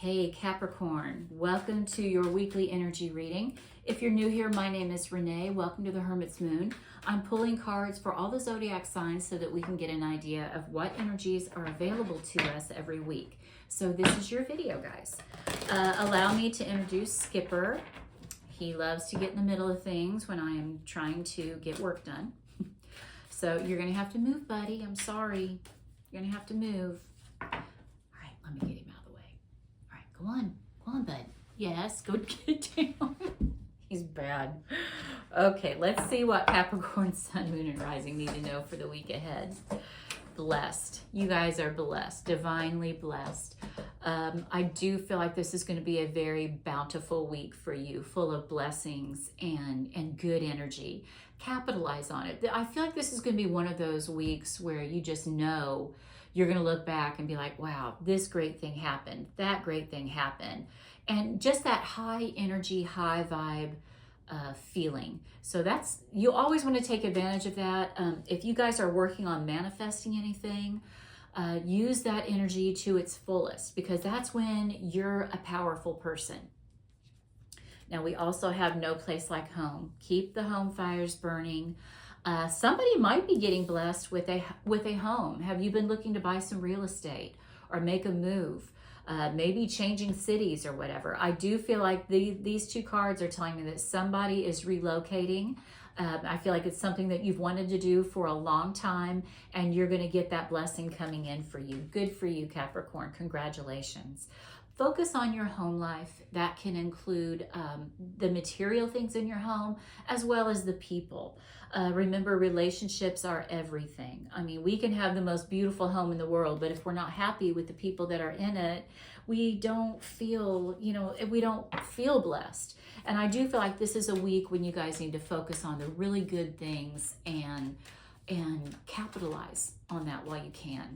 Hey Capricorn, welcome to your weekly energy reading. If you're new here, my name is Renee. Welcome to the Hermit's Moon. I'm pulling cards for all the zodiac signs so that we can get an idea of what energies are available to us every week. So this is your video, guys. Allow me to introduce Skipper. He loves to get in the middle of things when I am trying to get work done. So you're going to have to move, buddy. I'm sorry. You're going to have to move. All right, let me get him out of the way. All right, go on, bud. Yes, go get down. He's bad. Okay, let's see what Capricorn, Sun, Moon, and Rising need to know for the week ahead. Blessed. You guys are blessed, divinely blessed. I do feel like this is going to be a very bountiful week for you, full of blessings and good energy. Capitalize on it. I feel like this is going to be one of those weeks where you just know you're going to look back and be like, wow, this great thing happened, that great thing happened. And just that high energy, high vibe feeling. So that's, you always want to take advantage of that. If you guys are working on manifesting anything, use that energy to its fullest, because that's when you're a powerful person. Now we also have no place like home. Keep the home fires burning. Somebody might be getting blessed with a home. Have you been looking to buy some real estate or make a move? Maybe changing cities or whatever. I do feel like these two cards are telling me that somebody is relocating. I feel like it's something that you've wanted to do for a long time, and you're going to get that blessing coming in for you. Good for you, Capricorn. Congratulations. Focus on your home life. That can include the material things in your home as well as the people. Remember, relationships are everything. I mean, we can have the most beautiful home in the world, but if we're not happy with the people that are in it, we don't feel, we don't feel blessed. And I do feel like this is a week when you guys need to focus on the really good things and capitalize on that while you can.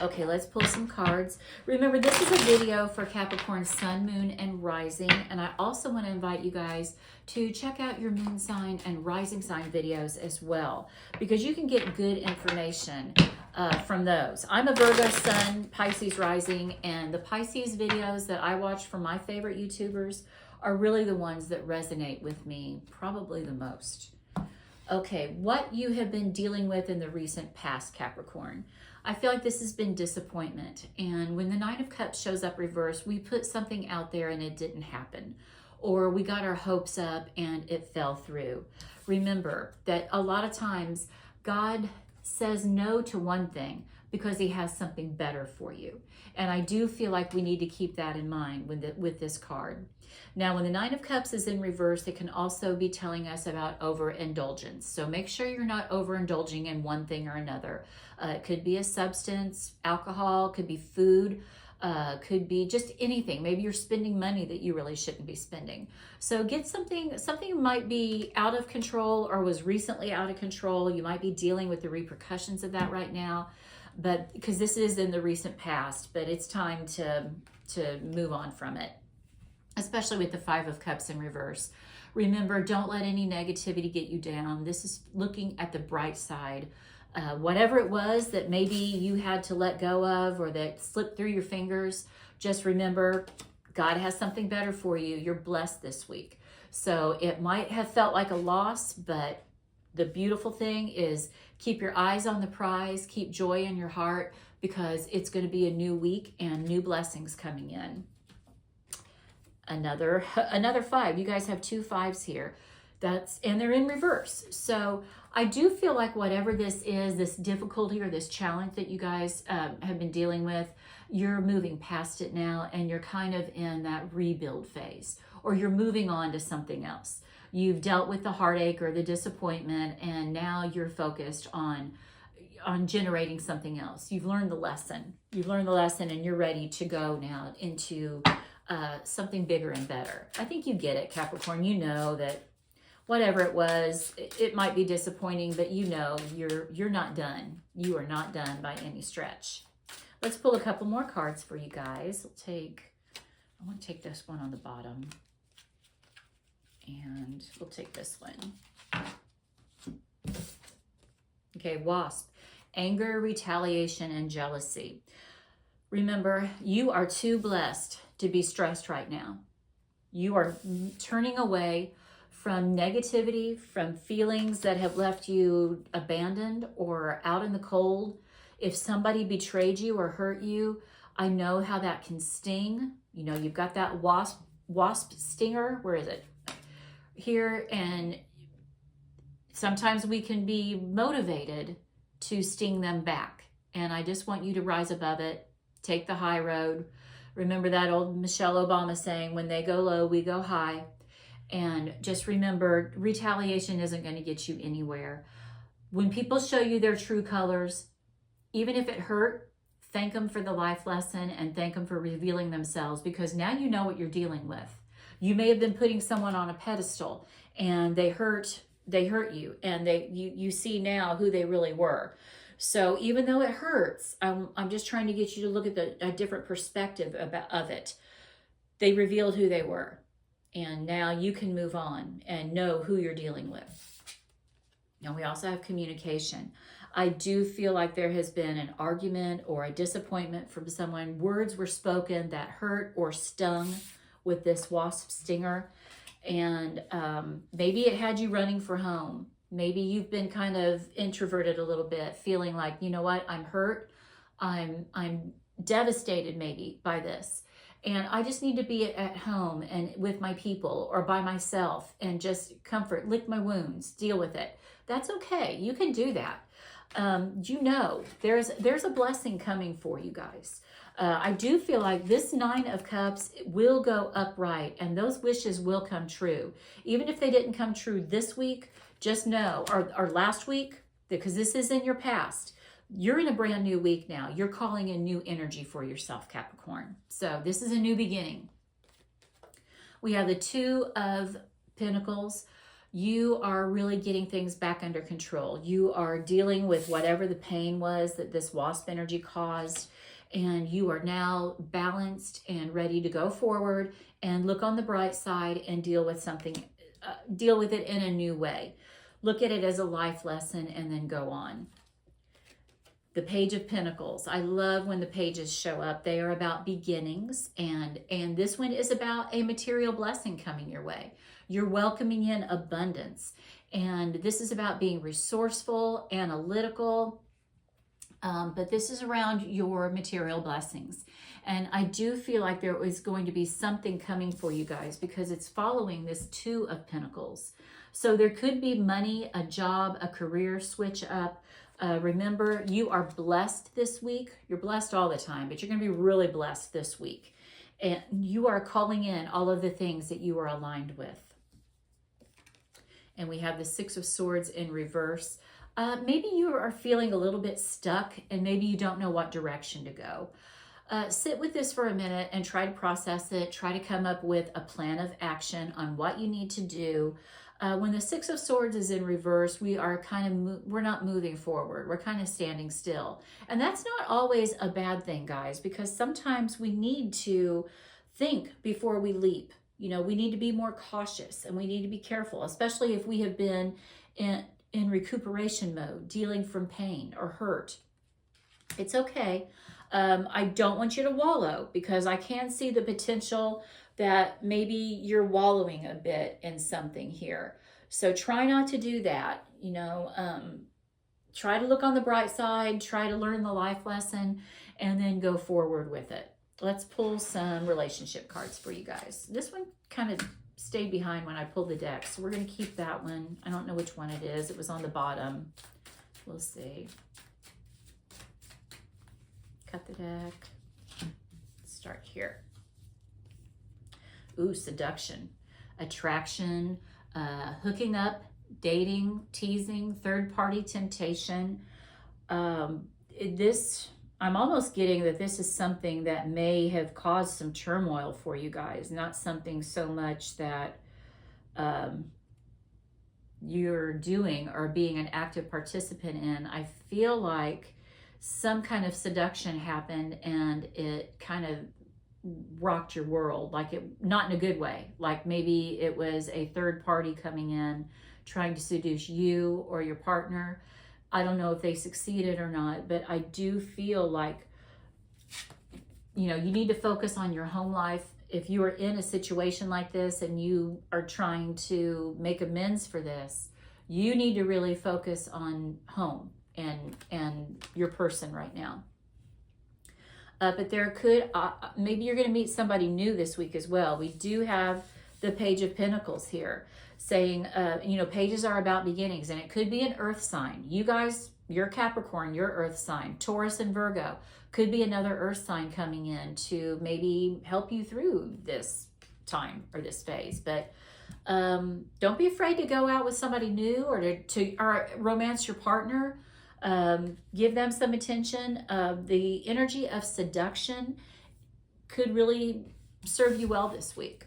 Okay, let's pull some cards. Remember, this is a video for Capricorn, Sun, Moon, and Rising. And I also want to invite you guys to check out your Moon sign and Rising sign videos as well, because you can get good information from those. I'm a Virgo Sun, Pisces Rising, and the Pisces videos that I watch from my favorite YouTubers are really the ones that resonate with me probably the most. Okay, what you have been dealing with in the recent past, Capricorn. I feel like this has been disappointment. And when the Nine of Cups shows up reversed, we put something out there and it didn't happen. Or we got our hopes up and it fell through. Remember that a lot of times God says no to one thing because he has something better for you. And I do feel like we need to keep that in mind with this card. Now, when the Nine of Cups is in reverse, it can also be telling us about overindulgence. So make sure you're not overindulging in one thing or another. It could be a substance, alcohol, could be food, could be just anything. Maybe you're spending money that you really shouldn't be spending. So get something might be out of control or was recently out of control. You might be dealing with the repercussions of that right now, but because this is in the recent past, but it's time to move on from it, especially with the Five of Cups in reverse. Remember, don't let any negativity get you down. This is looking at the bright side. Whatever it was that maybe you had to let go of or that slipped through your fingers, just remember, God has something better for you. You're blessed this week. So it might have felt like a loss, but the beautiful thing is keep your eyes on the prize, keep joy in your heart, because it's going to be a new week and new blessings coming in. Another five. You guys have two fives here. And they're in reverse. So I do feel like whatever this is, this difficulty or this challenge that you guys have been dealing with, you're moving past it now and you're kind of in that rebuild phase, or you're moving on to something else. You've dealt with the heartache or the disappointment, and now you're focused on generating something else. You've learned the lesson. You've learned the lesson and you're ready to go now into something bigger and better. I think you get it, Capricorn. You know that whatever it was, it might be disappointing, but you know you're not done. You are not done by any stretch. Let's pull a couple more cards for you guys. I want to take this one on the bottom. And we'll take this one. Okay, Wasp. Anger, retaliation, and jealousy. Remember, you are too blessed to be stressed right now. You are turning away from negativity, from feelings that have left you abandoned or out in the cold. If somebody betrayed you or hurt you, I know how that can sting. You know, you've got that wasp stinger. Where is it? Here. And sometimes we can be motivated to sting them back. And I just want you to rise above it. Take the high road. Remember that old Michelle Obama saying, when they go low, we go high. And just remember, retaliation isn't going to get you anywhere. When people show you their true colors, even if it hurt, thank them for the life lesson and thank them for revealing themselves, because now you know what you're dealing with. You may have been putting someone on a pedestal and they hurt you, and you see now who they really were. So even though it hurts, I'm just trying to get you to look at a different perspective of it. They revealed who they were, and now you can move on and know who you're dealing with. Now we also have communication. I do feel like there has been an argument or a disappointment from someone. Words were spoken that hurt or stung with this wasp stinger, and maybe it had you running for home. Maybe you've been kind of introverted a little bit, feeling like, you know what, I'm hurt, I'm devastated maybe by this, and I just need to be at home and with my people or by myself and just comfort, lick my wounds, deal with it. That's okay. You can do that. You know, there's a blessing coming for you guys. I do feel like this 9 of Cups will go upright and those wishes will come true. Even if they didn't come true this week, just know, or last week, because this is in your past, you're in a brand new week now. You're calling in new energy for yourself, Capricorn. So this is a new beginning. We have the 2 of Pentacles. You are really getting things back under control. You are dealing with whatever the pain was that this wasp energy caused, and you are now balanced and ready to go forward and look on the bright side and deal with something, deal with it in a new way. Look at it as a life lesson and then go on. The Page of Pentacles. I love when the pages show up. They are about beginnings, and this one is about a material blessing coming your way. You're welcoming in abundance, and this is about being resourceful, analytical, but this is around your material blessings. And I do feel like there is going to be something coming for you guys because it's following this 2 of Pentacles. So there could be money, a job, a career switch up. Remember, you are blessed this week. You're blessed all the time, but you're going to be really blessed this week. And you are calling in all of the things that you are aligned with. And we have the 6 of Swords in reverse. Maybe you are feeling a little bit stuck and maybe you don't know what direction to go. Sit with this for a minute and try to process it. Try to come up with a plan of action on what you need to do. When the 6 of Swords is in reverse, we are we're not moving forward. We're kind of standing still. And that's not always a bad thing, guys, because sometimes we need to think before we leap. You know, we need to be more cautious and we need to be careful, especially if we have been in recuperation mode, dealing from pain or hurt. It's okay. I don't want you to wallow because I can see the potential that maybe you're wallowing a bit in something here. So try not to do that. You know, try to look on the bright side, try to learn the life lesson, and then go forward with it. Let's pull some relationship cards for you guys. This one kind of stayed behind when I pulled the deck, so we're going to keep that one. I don't know which one it is. It was on the bottom. We'll see. Cut the deck. Let's start here. Ooh, seduction, attraction, hooking up, dating, teasing, third-party temptation. I'm almost getting that this is something that may have caused some turmoil for you guys, not something so much that you're doing or being an active participant in. I feel like some kind of seduction happened and it kind of rocked your world, like it, not in a good way. Like maybe it was a third party coming in trying to seduce you or your partner. I don't know if they succeeded or not, but I do feel like you know, you need to focus on your home life. If you are in a situation like this and you are trying to make amends for this, you need to really focus on home and your person right now. But there could, maybe you're going to meet somebody new this week as well. We do have the Page of Pentacles here saying, you know, pages are about beginnings, and it could be an earth sign. You guys, you're Capricorn, your earth sign. Taurus and Virgo could be another earth sign coming in to maybe help you through this time or this phase. But don't be afraid to go out with somebody new or or romance your partner. Give them some attention. The energy of seduction could really serve you well this week.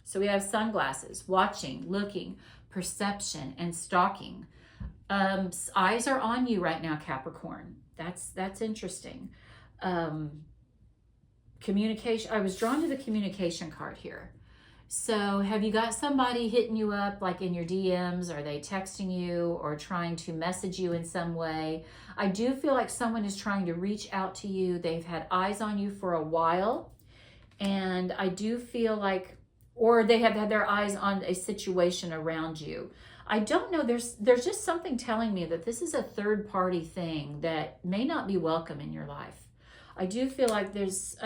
So we have sunglasses, watching, looking, perception, and stalking. Eyes are on you right now, Capricorn. That's interesting. Communication. I was drawn to the communication card here. So have you got somebody hitting you up like in your DMs? Are they texting you or trying to message you in some way? I do feel like someone is trying to reach out to you. They've had eyes on you for a while. And I do feel like, or they have had their eyes on a situation around you. I don't know. There's just something telling me that this is a third party thing that may not be welcome in your life. I do feel like there's,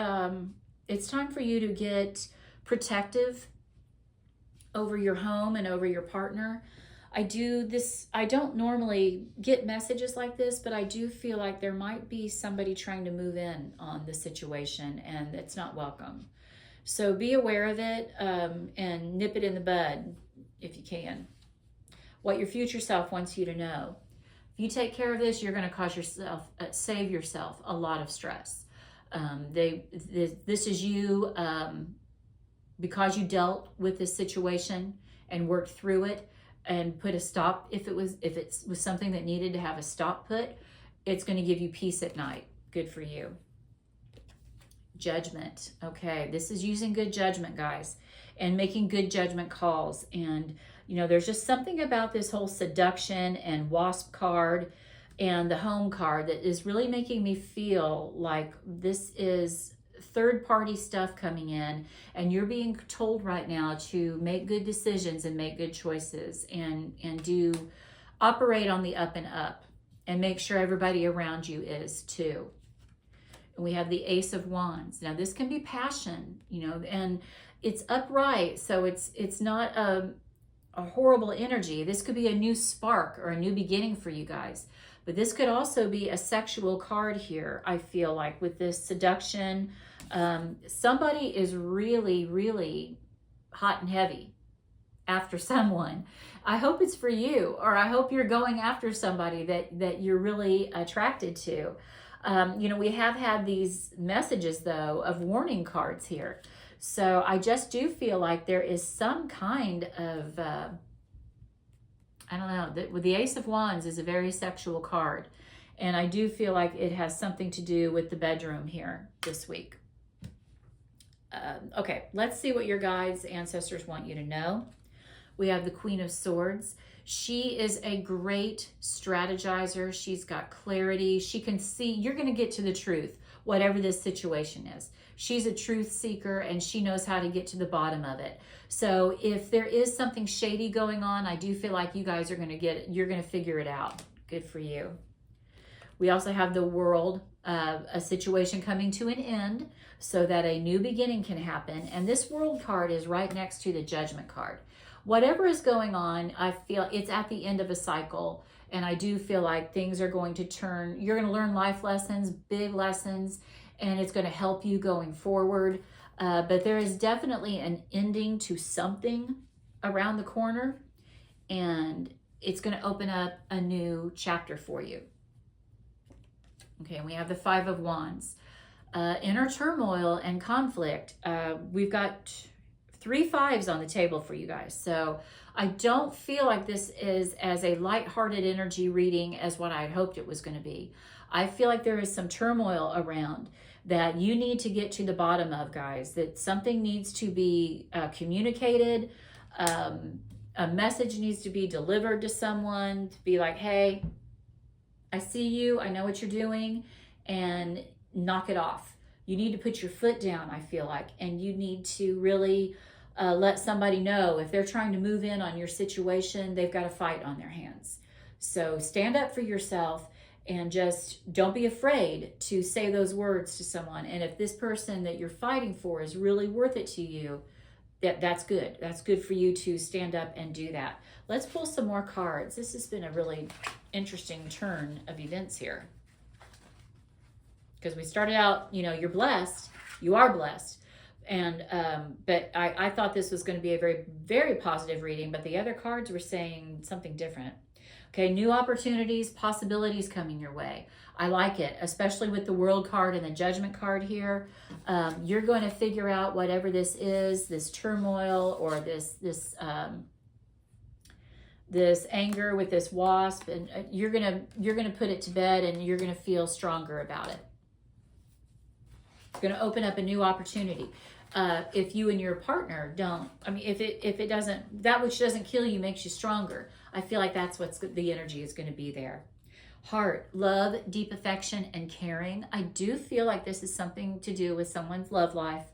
it's time for you to get protective over your home and over your partner. I don't normally get messages like this, but I do feel like there might be somebody trying to move in on the situation and it's not welcome. So be aware of it and nip it in the bud if you can. What your future self wants you to know. If you take care of this, you're going to save yourself a lot of stress. This is you because you dealt with this situation and worked through it and put a stop. If it was something that needed to have a stop put, it's going to give you peace at night. Good for you. Judgment. Okay, this is using good judgment, guys, and making good judgment calls. And you know, there's just something about this whole seduction and wasp card and the home card that is really making me feel like this is third-party stuff coming in, and you're being told right now to make good decisions and make good choices and operate on the up and up and make sure everybody around you is too. And we have the Ace of Wands. Now this can be passion, you know, and it's upright, so it's not a horrible energy. This could be a new spark or a new beginning for you guys. But this could also be a sexual card here, I feel like, with this seduction. Somebody is really, really hot and heavy after someone. I hope it's for you, or I hope you're going after somebody that you're really attracted to. You know, we have had these messages, though, of warning cards here. So I just do feel like there is some kind of, I don't know, the Ace of Wands is a very sexual card. And I do feel like it has something to do with the bedroom here this week. Okay, let's see what your guides, ancestors want you to know. We have the Queen of Swords. She is a great strategizer. She's got clarity. She can see, you're going to get to the truth, whatever this situation is. She's a truth seeker and she knows how to get to the bottom of it. So if there is something shady going on, I do feel like you guys are going to you're going to figure it out. Good for you. We also have the World, a situation coming to an end so that a new beginning can happen. And this World card is right next to the Judgment card. Whatever is going on, I feel it's at the end of a cycle. And I do feel like things are going to turn. You're going to learn life lessons, big lessons, and it's going to help you going forward. But there is definitely an ending to something around the corner, and it's going to open up a new chapter for you. Okay, and we have the Five of Wands. Inner turmoil and conflict. We've got 3 5s on the table for you guys. So I don't feel like this is as a lighthearted energy reading as what I had hoped it was going to be. I feel like there is some turmoil around that you need to get to the bottom of, guys, that something needs to be communicated. A message needs to be delivered to someone to be like, hey, I see you, I know what you're doing, and knock it off. You need to put your foot down, I feel like, and you need to really let somebody know if they're trying to move in on your situation, they've got a fight on their hands. So stand up for yourself and just don't be afraid to say those words to someone. And if this person that you're fighting for is really worth it to you, that's good. That's good for you to stand up and do that. Let's pull some more cards. This has been a really interesting turn of events here. Because we started out, you know, you're blessed. You are blessed. And but I thought this was going to be a very, very positive reading, but the other cards were saying something different. Okay, new opportunities, possibilities coming your way. I like it, especially with the World card and the Judgment card here. You're going to figure out whatever this is, this turmoil or this anger with this wasp, and you're gonna put it to bed, and you're gonna feel stronger about it. It's gonna open up a new opportunity. If you and your partner don't, I mean, if it doesn't, that which doesn't kill you makes you stronger. I feel like that's what's the energy is going to be there. Heart, love, deep affection, and caring. I do feel like this is something to do with someone's love life.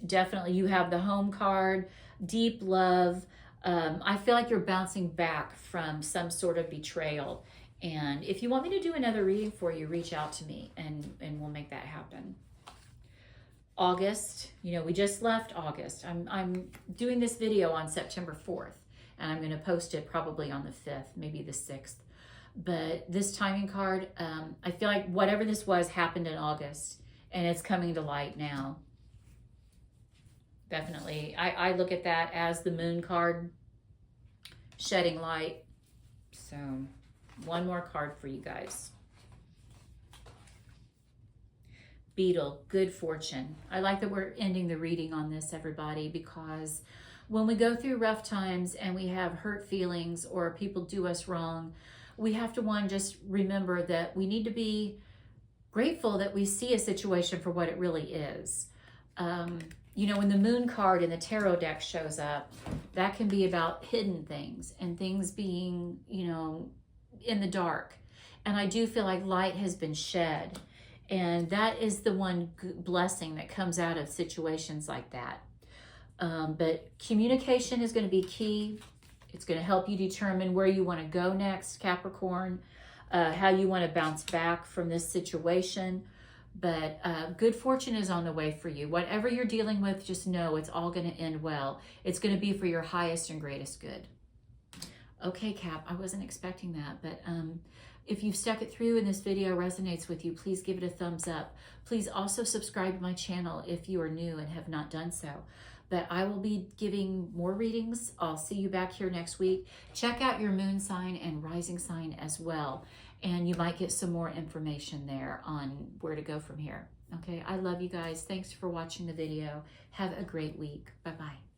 Definitely, you have the Home card, deep love. I feel like you're bouncing back from some sort of betrayal. And if you want me to do another reading for you, reach out to me and we'll make that happen. August, you know, we just left August. I'm doing this video on September 4th, and I'm going to post it probably on the 5th, maybe the 6th. But this timing card, I feel like whatever this was happened in August, and it's coming to light now. Definitely. I look at that as the Moon card, shedding light. So one more card for you guys. Beetle, good fortune. I like that we're ending the reading on this, everybody, because when we go through rough times and we have hurt feelings or people do us wrong, we have to, just remember that we need to be grateful that we see a situation for what it really is. You know, when the Moon card in the tarot deck shows up, that can be about hidden things and things being, you know, in the dark. And I do feel like light has been shed. And that is the one blessing that comes out of situations like that. But communication is going to be key. It's going to help you determine where you want to go next, Capricorn, how you want to bounce back from this situation. But good fortune is on the way for you. Whatever you're dealing with, just know it's all going to end well. It's going to be for your highest and greatest good. Okay, Cap, I wasn't expecting that, but if you've stuck it through and this video resonates with you, please give it a thumbs up. Please also subscribe to my channel if you are new and have not done so. But I will be giving more readings. I'll see you back here next week. Check out your moon sign and rising sign as well. And you might get some more information there on where to go from here. Okay, I love you guys. Thanks for watching the video. Have a great week. Bye-bye.